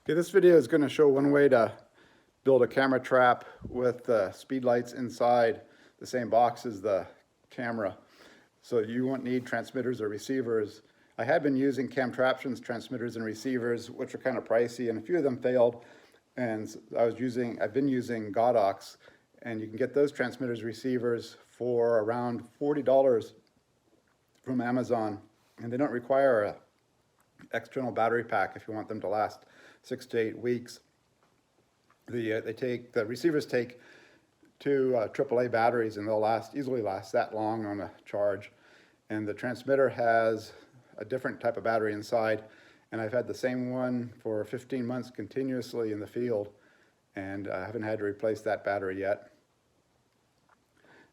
Okay, this video is going to show one way to build a camera trap with speed lights inside the same box as the camera. So you won't need transmitters or receivers. I have been using Camtraption's transmitters and receivers, which are kind of pricey, and a few of them failed. And I've been using Godox, and you can get those transmitters receivers for around $40 from Amazon, and they don't require an external battery pack if you want them to last 6 to 8 weeks. The receivers take two AAA batteries, and they'll easily last that long on a charge. And the transmitter has a different type of battery inside, and I've had the same one for 15 months continuously in the field, and I haven't had to replace that battery yet.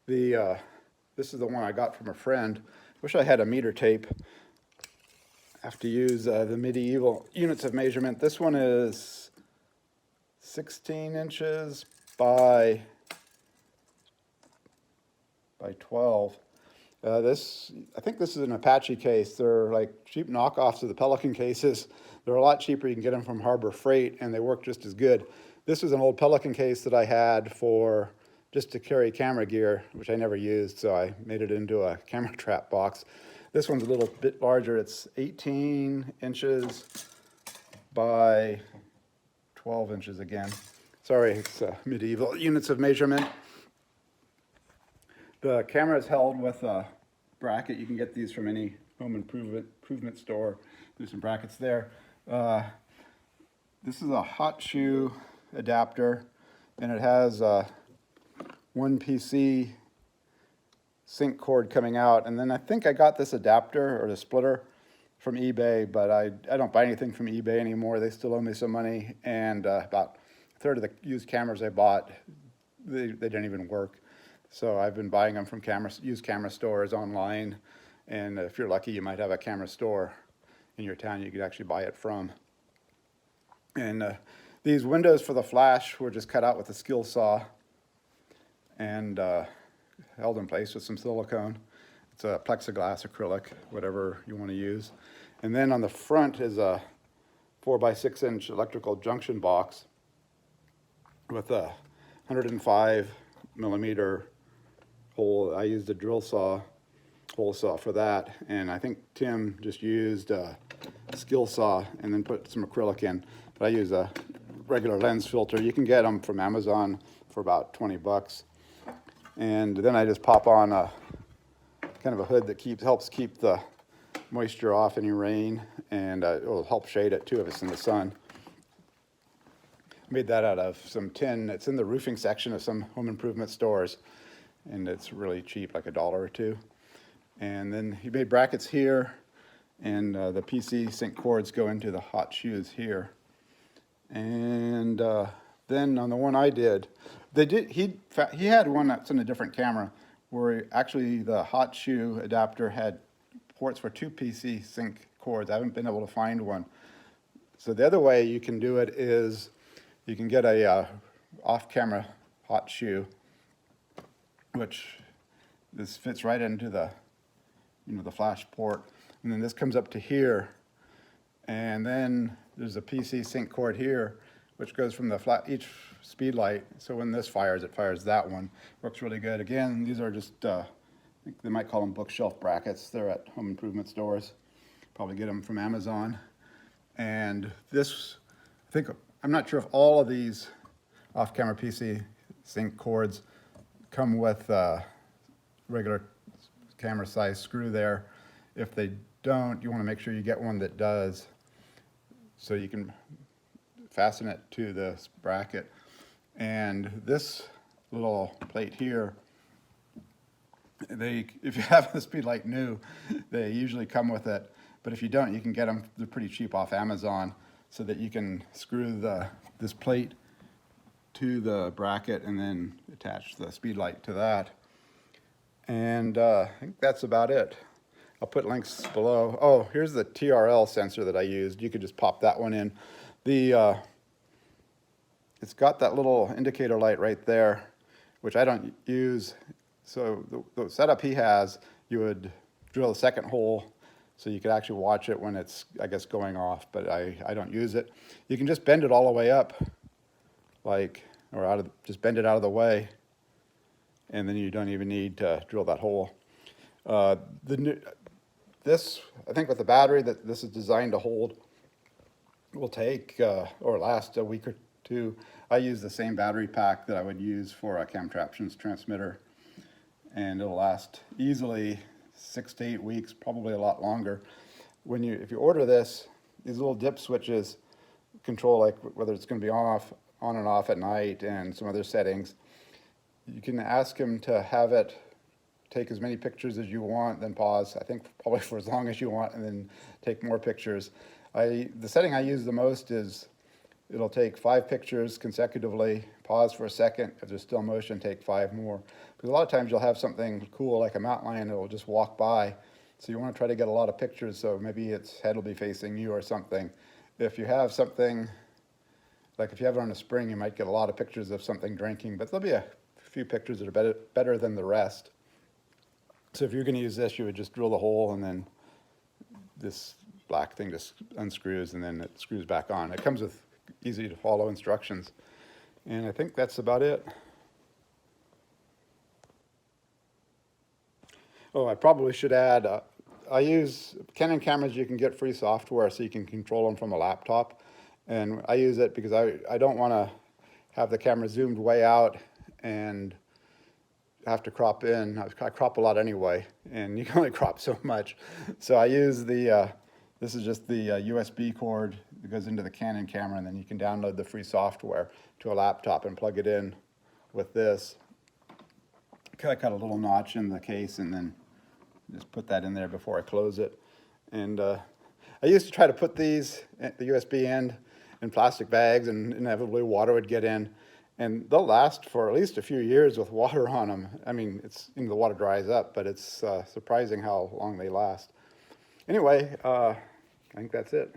This is the one I got from a friend. Wish I had a meter tape. I have to use the medieval units of measurement. This one is 16 inches by 12. I think this is an Apache case. They're like cheap knockoffs of the Pelican cases. They're a lot cheaper. You can get them from Harbor Fright, and they work just as good. This is an old Pelican case that I had for just to carry camera gear, which I never used, so I made it into a camera trap box. This one's a little bit larger. It's 18 inches by 12 inches again. Sorry, it's medieval units of measurement. The camera is held with a bracket. You can get these from any home improvement store. There's some brackets there. This is a hot shoe adapter, and it has one PC sync cord coming out, and then I think I got this adapter or the splitter from eBay, but I don't buy anything from eBay anymore. They still owe me some money, and about a third of the used cameras I bought, they didn't even work. So I've been buying them from used camera stores online, and if you're lucky, you might have a camera store in your town you could actually buy it from. And these windows for the flash were just cut out with a skill saw and held in place with some silicone. It's a plexiglass, acrylic, whatever you want to use. And then on the front is a 4x6 inch electrical junction box with a 105 millimeter hole. I used a hole saw for that, and I think Tim just used a skill saw and then put some acrylic in. But I use a regular lens filter. You can get them from Amazon for about 20 bucks. And then I just pop on a kind of a hood that helps keep the moisture off any rain, and it will help shade it too if it's in the sun. I made that out of some tin. It's in the roofing section of some home improvement stores, and it's really cheap, like $1 or $2. And then he made brackets here, and the PC sync cords go into the hot shoes here. And then on the one I did, he had one that's in a different camera where actually the hot shoe adapter had ports for 2 PC sync cords. I haven't been able to find one. So the other way you can do it is you can get a off-camera hot shoe, which this fits right into the the flash port, and then this comes up to here, and then there's a PC sync cord here, which goes from each speed light. So when this fires, it fires that one. Works really good. Again, these are just, I think they might call them bookshelf brackets. They're at home improvement stores. Probably get them from Amazon. And this, I'm not sure if all of these off-camera PC sync cords come with regular camera size screw there. If they don't, you want to make sure you get one that does, so you can fasten it to this bracket. And this little plate here, if you have the speed light new, they usually come with it, but if you don't, you can get them. They're pretty cheap off Amazon, so that you can screw this plate to the bracket and then attach the speed light to that. And I think that's about it. I'll put links below. Oh, here's the TRL sensor that I used. You could just pop that one in. It's got that little indicator light right there, which I don't use. So the setup he has, you would drill a second hole So you could actually watch it when it's, I guess, going off, but I don't use it. You can just bend it all the way up, like, or just bend it out of the way, and then you don't even need to drill that hole. This, I think with the battery that this is designed to hold, will take or last a week or two. I use the same battery pack that I would use for a Camtraptions transmitter, and it'll last easily 6 to 8 weeks, probably a lot longer. If you order this, these little dip switches control like whether it's going to be on and off at night and some other settings. You can ask them to have it take as many pictures as you want, then pause, I think probably for as long as you want, and then take more pictures. The setting I use the most is it'll take 5 pictures consecutively, pause for a second, if there's still motion, take 5 more. Because a lot of times you'll have something cool like a mountain lion that will just walk by, so you want to try to get a lot of pictures, so maybe its head will be facing you or something. If you have something, like if you have it on a spring, you might get a lot of pictures of something drinking, but there'll be a few pictures that are better than the rest. So if you're going to use this, you would just drill the hole, and then this black thing just unscrews, and then it screws back on. It comes with easy to follow instructions. And I think that's about it. Oh, I probably should add, I use Canon cameras. You can get free software so you can control them from a laptop. And I use it because I don't want to have the camera zoomed way out and have to crop in. I crop a lot anyway, and you can only crop so much. So I use this is just the USB cord that goes into the Canon camera, and then you can download the free software to a laptop and plug it in with this. I cut a little notch in the case and then just put that in there before I close it. And I used to try to put these at the USB end in plastic bags, and inevitably water would get in. And they'll last for at least a few years with water on them. I mean, the water dries up, but it's surprising how long they last. Anyway, I think that's it.